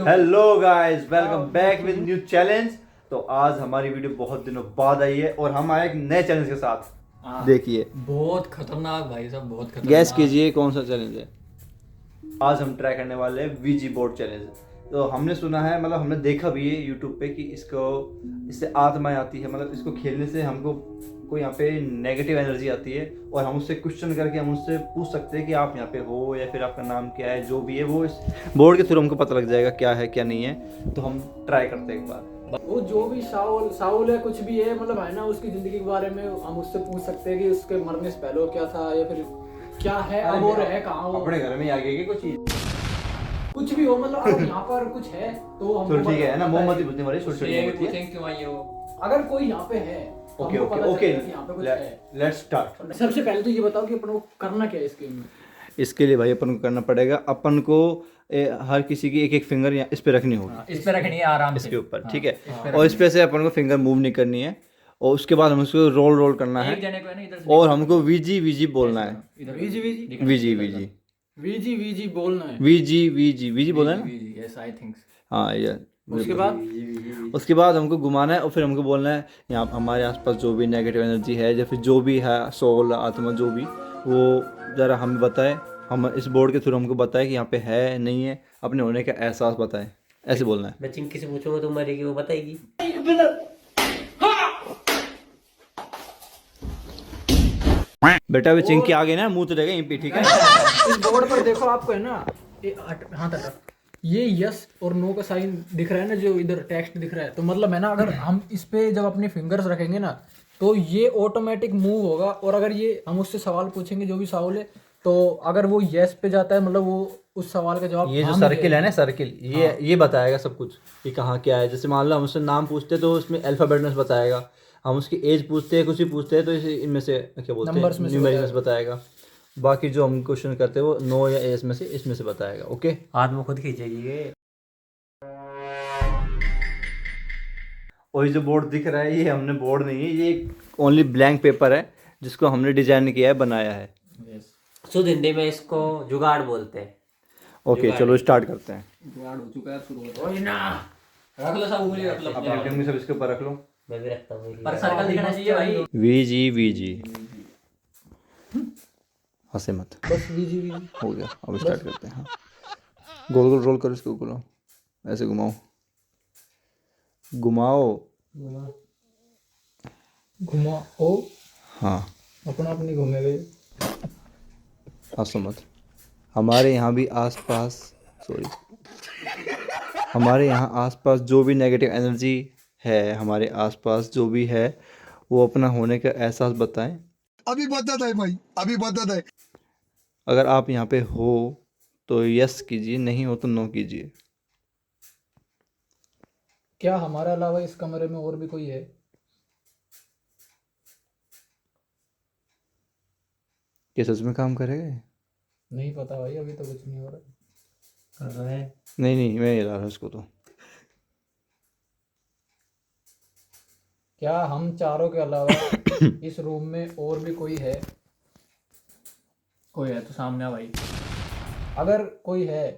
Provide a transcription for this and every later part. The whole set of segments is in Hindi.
Hello guys, welcome back with new challenge. तो आज हमारी वीडियो बहुत दिनों बाद आई है और हम आए एक नए चैलेंज के साथ। देखिए, बहुत खतरनाक भाई साहब, बहुत खतरनाक। गैस कीजिए कौन सा चैलेंज है। आज हम ट्राई करने वाले हैं वीजी बोर्ड चैलेंज। तो हमने सुना है, मतलब हमने देखा भी है यूट्यूब पे कि इससे आत्माएं आती है, मतलब इसको खेलने से हमको कोई यहाँ पे नेगेटिव एनर्जी आती है और हम उससे क्वेश्चन करके हम उससे पूछ सकते हैं कि आप यहाँ पे हो या फिर आपका नाम क्या है, जो भी है वो इस बोर्ड के थ्रू हमको पता लग जाएगा क्या है क्या नहीं है। तो हम ट्राई करते हैं एक बार। वो जो भी साउल है, कुछ भी है, मतलब है ना, उसकी जिंदगी के बारे में हम उससे पूछ सकते हैं कि उसके मरने से पहले क्या था या फिर क्या है, अब और है कहाँ हो, अपने घर में आगे की कुछ चीज कुछ भी हो, मतलब अगर यहाँ पर कुछ है तो हम ठीक है ना, मोमबत्ती बुझने वाली छोटी छोटी मोमबत्ती है। क्यों आई है वो? अगर कोई यहाँ पे है ओके ओके ओके, यहाँ पे कुछ है। Let's start. सबसे पहले तो ये बताओ कि अपन को करना क्या है इसके में। इसके लिए भाई अपन को करना पड़ेगा, अपन को हर किसी की एक एक फिंगर इस पे रखनी होगी, इस पे रखनी है आराम से इसके ऊपर, ठीक है। और इस पे से अपन को फिंगर मूव नहीं करनी है और उसके बाद हम उसको रोल रोल करना है एक जने को है ना इधर से और हमको वीजी वीजी बोलना है। इधर VG VG VG VG VG VG बोलना है। वीजी वीजी वीजी बोलना है ना। Yes I think. हाँ ये उसके बाद हमको घुमाना है और फिर हमको बोलना है यहाँ हमारे आसपास जो भी नेगेटिव एनर्जी है या फिर जो भी है सोल आत्मा जो भी, वो ज़रा हमें बताए। हम इस बोर्ड के थ्रू हमको बताए कि यहाँ पे है नहीं है, अपने होने का एहसास बताए, ऐसे बोलना है। मैं चिंकी से पूछूंगा तो मरेगी, वो बताएगी। बेटा अभी चिंकी आ गई ना, मुंह तो देगा यहीं पे, ठीक है। इस बोर्ड पर देखो, आपको है ना हाँ तक ये यस और नो का साइन दिख रहा है ना, जो इधर टेक्स्ट दिख रहा है, तो मतलब है ना, अगर हम इस पे जब अपने फिंगर्स रखेंगे ना तो ये ऑटोमेटिक मूव होगा। और अगर ये हम उससे सवाल पूछेंगे, जो भी सवाल है, तो अगर वो यस पे जाता है, मतलब वो उस सवाल का जवाब ये जो सर्किल है ना, सर्किल ये बताएगा सब कुछ कि कहाँ क्या है। जैसे मान लो हम उससे नाम पूछते हैं तो उसमें अल्फाबेट में बताएगा, हम उसकी एज पूछते हैं, कुछ भी पूछते हैं तो इनमें से क्या बोलते हैं, न्यूमेरिक में से बताएगा। बाकी जो हम क्वेश्चन करते हैं वो नो या एस में से इसमें से बताएगा। ओके, हाथ में खुद खींचेगी ये। और ये जो बोर्ड दिख रहा है ये हमने बोर्ड नहीं है, ये ओनली ब्लैंक पेपर है जिसको हमने डिजाइन किया है, बनाया है। शुद्ध हिंदी में इसको जुगाड़ बोलते हैं। ओके चलो स्टार्ट करते हैं। जुगाड़ हो चुका है, शुरू ओए ना रख लो सब, उंगली रख लो अपने आइटम में सब इसके ऊपर रख लो। मैं भी रखता हूँ। पर सर्कल दिखना चाहिए भाई। वीजी वीजी, हंसे मत, बस वीजी वीजी हो गया। अब स्टार्ट करते हैं। हाँ, गोल गोल रोल करो इसको, घुमाओ, ऐसे घुमाओ घुमाओ। घुमाओ। हाँ, अपना अपनी घूमेगे। हंसो मत। हमारे यहाँ भी आसपास, सॉरी, हमारे यहाँ आसपास जो भी नेगेटिव एनर्जी है, हमारे आसपास जो भी है, वो अपना होने का एहसास बताएं। अभी बदत है भाई, अभी बदत है। अगर आप यहाँ पे हो तो यस कीजिए, नहीं हो तो नो कीजिए। क्या हमारे अलावा इस कमरे में और भी कोई है? क्या सच में काम करेगा? नहीं पता भाई, अभी तो कुछ नहीं हो रहा। कर रहा है। नहीं नहीं, मैं हिला रहा उसको तो। क्या हम चारों के अलावा इस रूम में और भी कोई है? कोई है तो सामने आ भाई। अगर कोई है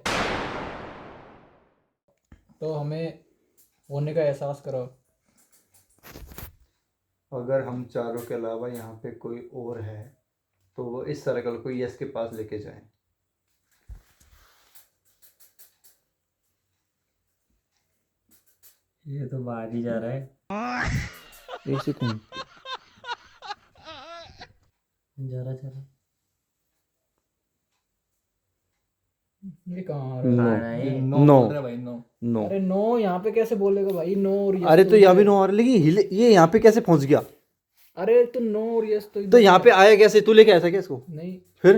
तो हमें होने का एहसास करो। अगर हम चारों के अलावा यहाँ पे कोई और है तो वो इस सर्कल को यस के पास लेके जाए। ये तो बाहर ही जा रहा है। एक सेकंड, जा रहा ये कहाँ आ नो रहा है? है। नो नो बोल रहा है भाई, नो। नो। अरे नो यहाँ पे कैसे बोलेगा भाई? नो और यस अरे तो यहाँ भी नो आ रहा है, लेकिन ये यहाँ पे कैसे पहुंच गया? अरे तो नो और यस तो तो यहाँ पे आया कैसे? तू लेके आया था क्या इसको? नहीं, फिर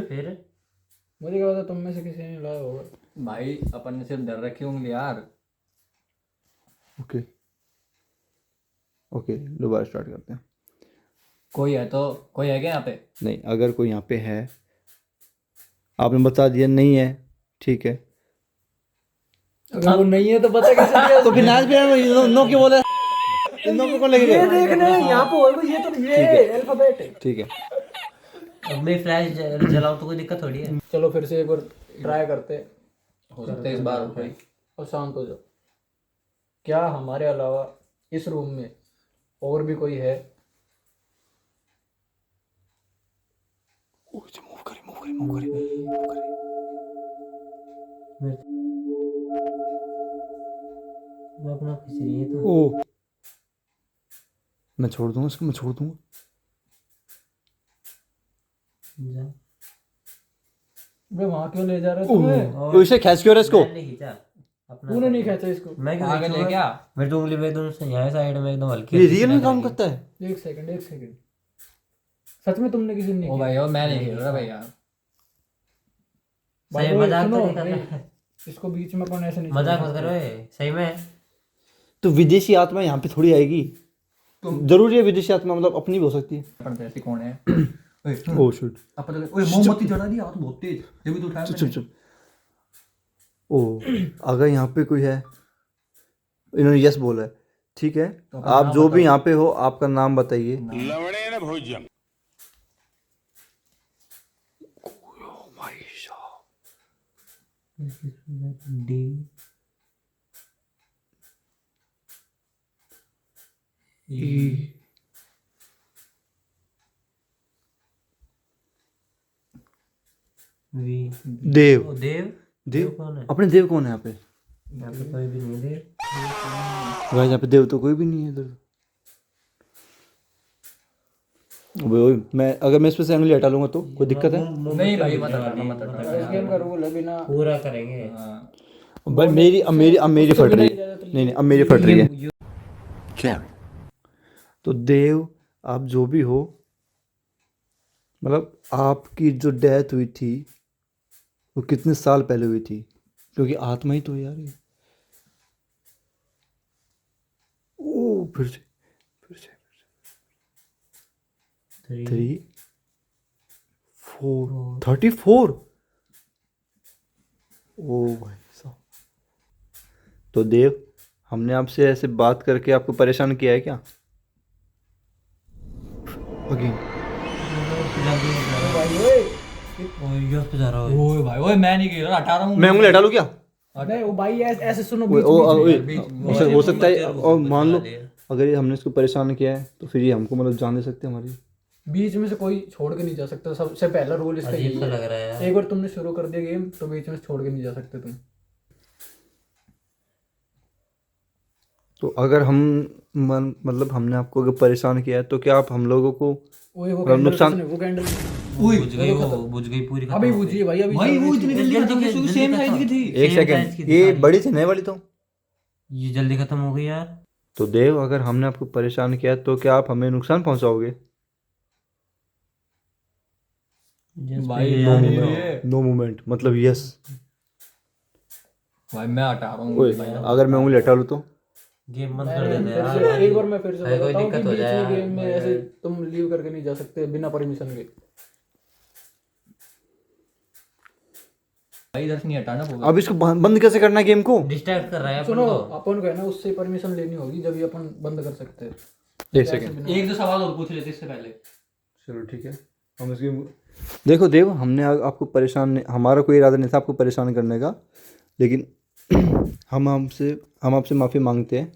मुझे क्या पता, तुम में से किसी ने लाया होगा। भाई अपन ने सिर्फ डर रखी उंगली यार। ओके ओके, दोबारा स्टार्ट करते हैं। कोई है तो, कोई है क्या यहाँ पे? नहीं, अगर कोई यहाँ पे है, आपने बता दिया नहीं है, ठीक है। अगर वो नहीं है तो पता कैसे दिया? तो फिर नाच पे नो क्यों बोला? नो पे कौन लेके ये गया? देखना है यहाँ पे होगा, ये तो ये अल्फाबेट है। ठीक है, अब मैं फ्लैश जलाऊं तो कोई दिक्कत थोड़ी है। चलो फिर से एक बार ट्राई करते हैं। हो सकता है इस बार हो भाई। और शांत हो जाओ। क्या हमारे अलावा इस रूम में और भी कोई है? वो अपना खींच रही है तो ओ, मैं छोड़ दूंगा इसको, मैं छोड़ दूंगा। जा। बे वहां क्यों ले जा रहा है तुम्हें? तो इसे खींच क्यों रहा है इसको? मैंने खींचा अपना। तूने नहीं खींचा इसको। मैं क्यों आगे ले खींचूंगा? क्या? मेरी तो उंगली में एकदम से यहाँ साइड में एकदम हल्की ये हल्की रियल में लग काम रही है। करता है? एक सेकंड, एक सेकंड। सच में तुमने किसी ने नहीं ओ किया? भाई ओ मैं नहीं खेल रहा भाई यार। भाई सही ओए, मजाक तो सुनो, नहीं कर नहीं, रहा है। इसको बीच में कौन ऐसे नहीं मजाक छोड़ मत सकता। करो ये, सही में। तो विदेशी आत्मा यहाँ पे थोड़ी आएगी। जरूरी है विदेशी आत्मा, मतलब अपनी भी हो सकती है। अपन पैसे कौन है? ओए ओ शिट, अपन तो ओए मोमबत्ती जला दी, हाथ बहुत तेज, जब भी तो उठाया चुप मैंने। चुप चुप। ओ, अगर यहाँ पे कोई है, इन्होंने यस बोला है, ठीक है। तो अपना आप नाम जो भी बताओ। यहाँ पे हो, आपका नाम बताइए। डी वी देव। ओ, देव। देव कौन है? अपने देव कौन है यहाँ पे? यहाँ पे कोई भी नहीं देव। गाइस यहाँ पे देव तो कोई भी नहीं है इधर। अबे ओए, अगर मैं इस पे से एंगली हटा लूंगा तो कोई दिक्कत है? नहीं भाई मत हटाना, मत हटाना। इस गेम का रूल है बिना पूरा करेंगे। हाँ। भाई अब मेरी फट रही है। नहीं नहीं, अब मेरी फट रही है। क्या? तो देव, आप जो भी हो, मतलब आपकी जो डेथ हुई थी वो कितने साल पहले हुई थी? क्योंकि आत्मा ही तो है यार ये। ओ, फिर से 3 4 34। ओ भाई साहब। तो देव, हमने आपसे ऐसे बात करके आपको परेशान किया है क्या? अगेन भाई ओए, यो पे जा रहा है। ओए भाई ओए मैं नहीं खेल रहा, हटा रहा हूँ। मैं उंगली हटा लूँ क्या? नहीं वो भाई ऐसे सुनो ओए, बीच ओ, बीच ओए, में। हो सकता है, मत और मान लो दे। अगर ये हमने इसको परेशान किया है तो फिर ये हमको मतलब जान दे सकते हैं हमारी। बीच में से कोई छोड़ के नहीं जा सकता। सबसे पहला रूल इसका अजीब यही सा है। लग रहा है यार। एक बार तुमने शुरू कर दिया गेम तो बीच में से छोड़ के नहीं जा सकते तुम। तो अगर हम मतलब हमने आपको अगर परेशान किया है तो क्या आप हम लोगों को ओए वो मतलब कैंडल नुकसान- किसने, वो कैंडल बुझ गई पूरी खत्म अभी हो बुझी है भाई, अभी भाई चल वो रही इतनी थी। जल्दी खत्म कैसे हुई? सेम साइज की थी। एक Same size सेकंड, की थी ये सारी। बड़ी थी नए वाली तो। गई। ये जल्दी खत्म हो गई यार। तो देव, अगर हमने आपको परेशान किया है तो क्या आप हमें नुकसान पहुंचाओगे? जिस भाई पे नो यार मूवमेंट। नो मूवमेंट मतलब यस। भाई मैं हटा रहा हूँ ओए, भाई। अगर मैं उंगली हटा लूँ तो? गेम बंद कर देते फिर यार। से एक बार मैं फिर से भाई कोई बताता हूँ कि दिक्कत हो बीच जाए में यार। गेम में ऐसे तुम लीव करके नहीं जा सकते बिना परमिशन के। भाई इधर से नहीं हटाना होगा। अब इसको बंद कैसे करना है गेम को? डिस्ट्रैक्ट कर रहा है अपन सुनो, को। अपन को है ना उससे परमिशन लेनी होगी जब ये अपन बंद कर सकते हैं। एक सेकंड, एक दो सवाल और पूछ लेते इससे पहले। चलो ठीक है। हम इसकी देखो देव, हमने आपको परेशान हमारा कोई इरादा नहीं था आपको परेशान करने का, लेकिन हम आपसे माफ़ी मांगते हैं।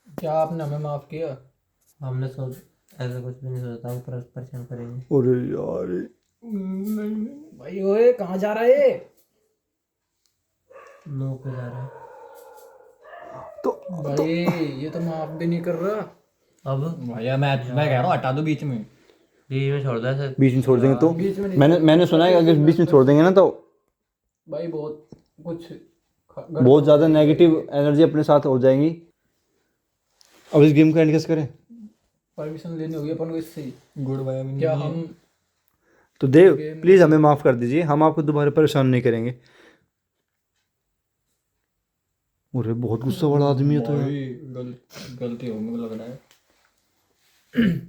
क्या आपने हमें माफ किया? हमने सोच ऐसा कुछ भी नहीं सोचा था, परेशान करेंगे। अरे यार, भाई ओए कहाँ जा रहा है ये? नो पे जा रहा है। तो भाई ये तो माफ भी नहीं कर रहा। अब भैया मैं कह रहा हूँ हटा दो बीच में। बीच में छोड़ दे ऐसे। बीच में छोड़ देंगे तो? बीच में नहीं मैंने सुना है कि अगर बीच में छोड़ देंगे ना तो भाई बहुत कुछ बहुत ज़्यादा नेगेटिव एनर्जी अपने साथ हो जाएंगी। अब इस गेम को एंड कैसे करें? परमिशन लेनी होगी अपन को इससे ही। गुड भाई अभी क्या हम तो देव प्लीज़ हमें माफ़ कर दीजिए, हम आपको दोबारा परेशान नहीं करेंगे। अरे बहुत गुस्सा वाला आदमी है तो यार। भाई गलती हो मुझे लग रहा है।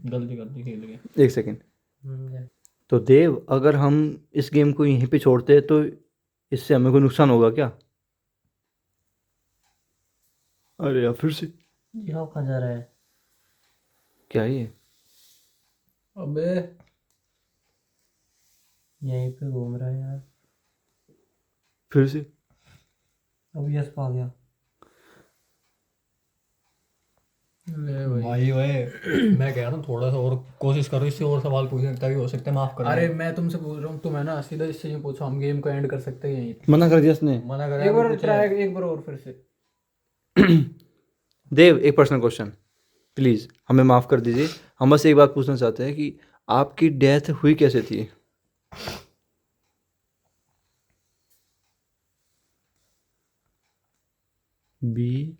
गलती खेल गए। एक सेकंड। तो देव, अगर हम इस गेम को यहीं पे छोड़ते हैं तो इससे हमें कोई नुकसान होगा क्या? अरे यार फिर से ये कहाँ जा रहा है? क्या है ये? अबे यहीं पे घूम रहा है यार। फिर से अब यस पा गया। मैं कह रहा हूँ थोड़ा सा और कोशिश करो, इससे और सवाल पूछने तभी हो सकता है माफ कर अरे मैं तुमसे पूछ रहा हूँ, तुम है ना सीधा इससे ही पूछो, हम गेम को एंड कर सकते हैं यहीं पे। मना कर दिया उसने। मना कर एक बार ट्राई, एक बार और फिर से। देव, एक पर्सनल क्वेश्चन प्लीज, हमें माफ कर दीजिए। हम बस एक बात पूछना चाहते हैं कि आपकी डेथ हुई कैसे थी? बी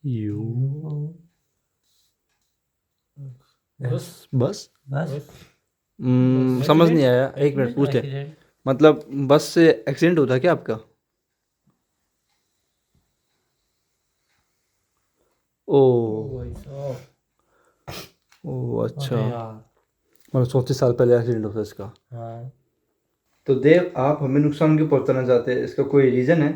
यू बस बस बस समझ नहीं आया, एक मिनट पूछते। एक्सीडेंट। मतलब बस से एक्सीडेंट होता क्या आपका? ओ ओ अच्छा, अरे यार, मतलब 34 साल पहले एक्सीडेंट हुआ इसका। हाँ तो देव, आप हमें नुकसान क्यों पहुंचाना चाहते हैं? इसका कोई रीजन है?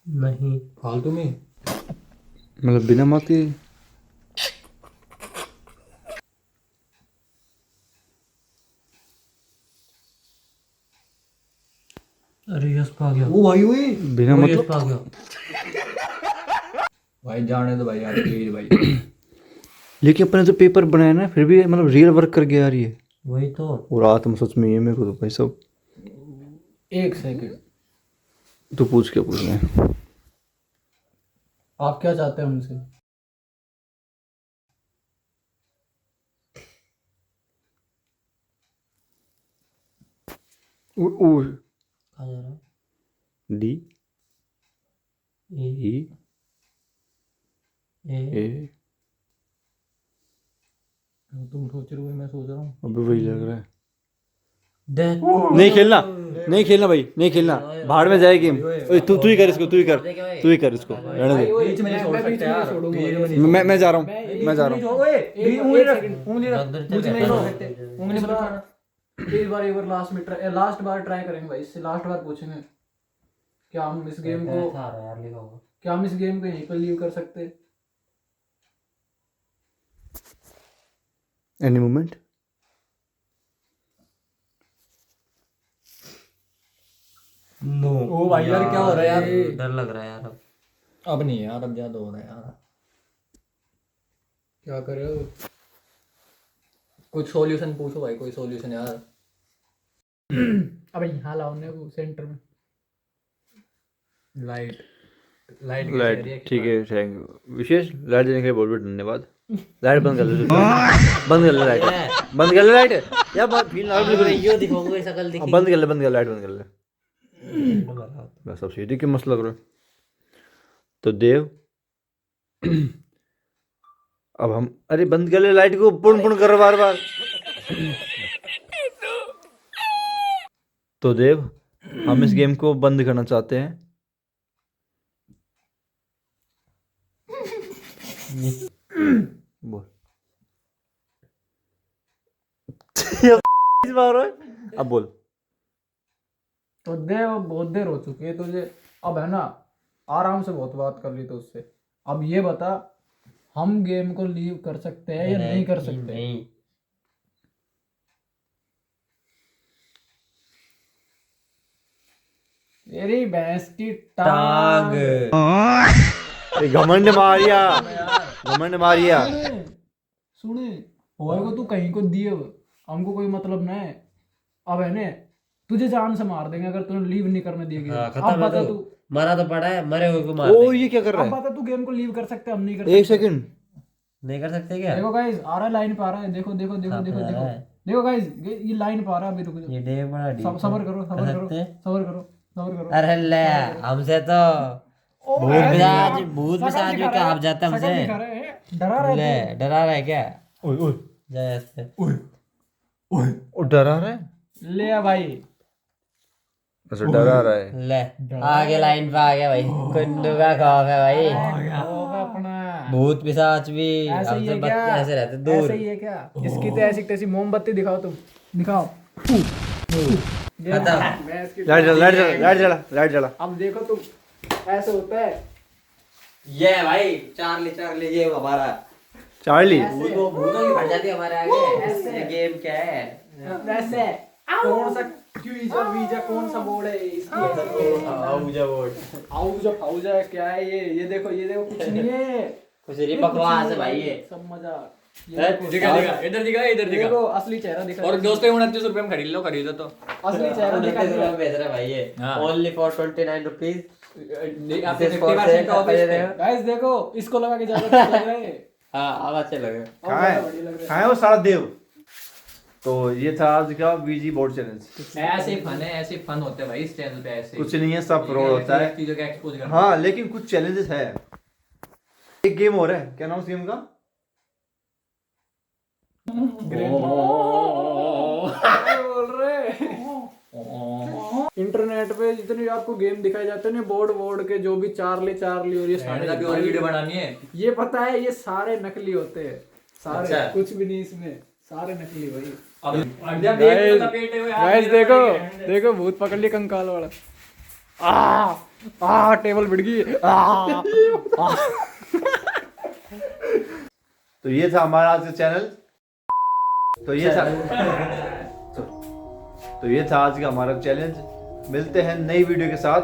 नहीं, फालतू में। मतलब बिना मौत के? अरे यस पा गया, ओ भाई ओए बिना वो यस मतलब पा गया। भाई जाने दो भाई यार, प्लीज भाई। लेकिन अपने तो पेपर बनाया ना, फिर भी मतलब रियल वर्क करके आ रही है। वही तो। और आत्म सच में ये मेरे को तो भाई सब। एक सेकंड, तो पूछ क्या पूछ रहे हैं? आप क्या चाहते हैं हमसे? कहाँ जा रहा है? डी ए ई ए ए तुम सोच रहे हो मैं सोच रहा हूँ। अबे वही लग रहा है। डेथ। नहीं खेलना, नहीं खेलना भाई, नहीं खेलना, भाड़ में जाए गेम। ओए तू ही कर इसको, तू ही कर इसको, रहने दे। बीच में नहीं छोड़ सकते यार, बीच में नहीं। मैं जा रहा हूँ, मैं जा रहा हूँ। ओए उंगली रख, उंगली रख, अंदर बीच में नहीं छोड़ सकते, उंगली इस मत बार उठाना। एक बार लास्ट में लास्ट बार ट्राई करेंगे भाई, इससे लास्ट बार पूछेंगे क्या हम इस गेम को, डेथ आ रहा है यार, लिखा होगा। क्या हम इस गेम को यहीं पर लीव कर सकते हैं? Any moment. नो। ओ भाई यार क्या हो रहा है यार? डर लग रहा है यार अब। अब नहीं यार, अब ज्यादा हो रहा है यार। क्या कर रहे हो? कुछ सॉल्यूशन पूछो भाई, कोई सॉल्यूशन यार। अब यहाँ लाओ ने वो सेंटर में। लाइट लाइट लाइट ठीक है, थैंक यू। विशेष लाइट देने के लिए बहुत बहुत धन्यवाद। लाइट बंद कर ले, बंद कर ले लाइट, बंद कर ले लाइट यार, यो दिखाऊंगा ये शकल दिखी। बंद कर ले, बंद कर लाइट, बंद कर ले। बस अब सीधी क्यों मस्त लग रहा है। तो देव अब हम, अरे बंद कर ले लाइट को, पुन पुन कर बार बार। तो देव, हम इस गेम को बंद करना चाहते हैं। बोल इस बार अब बोल। तो देव बहुत देर हो चुकी है तुझे, अब है ना आराम से बहुत बात कर ली तो उससे, अब ये बता हम गेम को लीव कर सकते हैं या नहीं कर सकते? नहीं। तेरी भैंस की टांग। घमंड मारिया, घमंड मारिया। सुने होएगा तू कहीं को दिए, हमको कोई मतलब ना है। अब है ने तुझे जान से मार देंगे अगर तूने लीव नहीं करने दिए हाँ, गेम। खत्म अब है बता तो। तू, मरा तो पड़ा है, मरे हुए को मार ओ देंगे। ये क्या कर रहा अब है? बता तू गेम को लीव कर सकते हम नहीं कर एक सकते? सेकंड। नहीं कर सकते क्या? देखो गाइस आ रहा है, लाइन पे आ रहा है, देखो देखो देखो हाँ, देखो आ देखो रहा है। देखो गाइस ये लाइन पे आ रहा है, अभी रुक जाओ। ये डे बड़ा डीप सबर करो, सबर कर करो, सकते हैं? सबर करो, सबर करो। अरे ले, हमसे तो भूत पिशाच भी कांप जाता है हमसे। डरा रहे ले, थे। डरा रहा है क्या? ओए ओए जा इस पे। ओ डरा रहा है। ले आ भाई, अच्छा डरा रहा है। ले, आगे लाइन पे आ गया भाई। कुंडू का खौफ है भाई। ओ अपना भूत पिशाच भी ऐसे ही हमसे है क्या? ऐसे रहते दूर। ऐसे ही है क्या? इसकी तो ऐसी तैसी मोमबत्ती दिखाओ तुम, दिखाओ। ये खत्म। भैंस की लाइट जला, लाइट जला, लाइट जला, लाइट जला। अब देखो तुम, ऐसे होता है। ये भाई चार्ली चार्ली ये हमारा चार्ली भूतों की फट जाती है हमारे आगे। ये गेम क्या है? वैसे कौन सा क्यूजा वीजा कौन सा बोर्ड है इसकी? आउजा बोर्ड। आउजा फाउजा क्या है ये देखो कुछ नहीं है। कुछ नहीं बकवास है भाई ये। सब मजाक। दिखा इधर दिखा देखो असली चेहरा दिखा। और दोस्तों 29 रुपए में खरीद लो खरीदो तो असली चेहरा दिखा। बेच रहा है भाई ये। हाँ। Only for 29 rupees. आपके 50% ऑफ है इस पे। गाइस देखो इसको लगा के ज्यादा लग रहा है। हाँ अब अच्छे लगे। कहाँ है वो सारा देव। तो ये था आज का वीजी बोर्ड चैलेंज। ऐसे ही फन है, ऐसे ही फन होते हैं भाई इस चैनल पे ऐसे। कुछ नहीं है, सब फ्रॉड होता है। चीजों का एक्सपोज करना। हाँ लेकिन कुछ चैलेंजेस है। एक गेम और है, क्या नाम उस गेम का? इंटरनेट पे जितने आपको गेम दिखाए जाते हैं ना बोर्ड के, जो भी चार्ली और ये सारे की और वीडियो बनानी है। ये पता है ये सारे नकली होते हैं सारे। अच्छा। कुछ भी नहीं इसमें, सारे नकली भाई। अब जब एक तो लपेटे हुए हाथ गाइस मेरे देखो ऊपर के देखो भूत पकड़ लिया कंकाल वाला। आ टेबल बिड़ गई। तो ये था हमारा आज का चैनल। तो ये था तो ये था आज का हमारा चैलेंज। मिलते हैं नई वीडियो के साथ,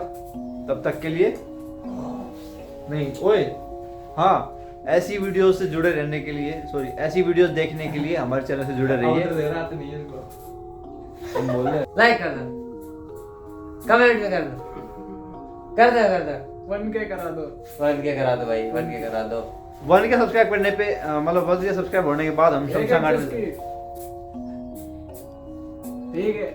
तब तक के लिए नहीं ओए हाँ ऐसी वीडियो से जुड़े रहने के लिए ऐसी वीडियोस देखने के लिए हमारे चैनल से जुड़े रहिए। तुम बोल रहे लाइक कर दो, कमेंट में कर दो। 1K करा दो। 1K करा दो भाई, 1K करा दो। 1K सब्सक्राइब करने पे मतलब 1K सब्सक्राइब होने के बाद हम शमशान घाट में ठीक है।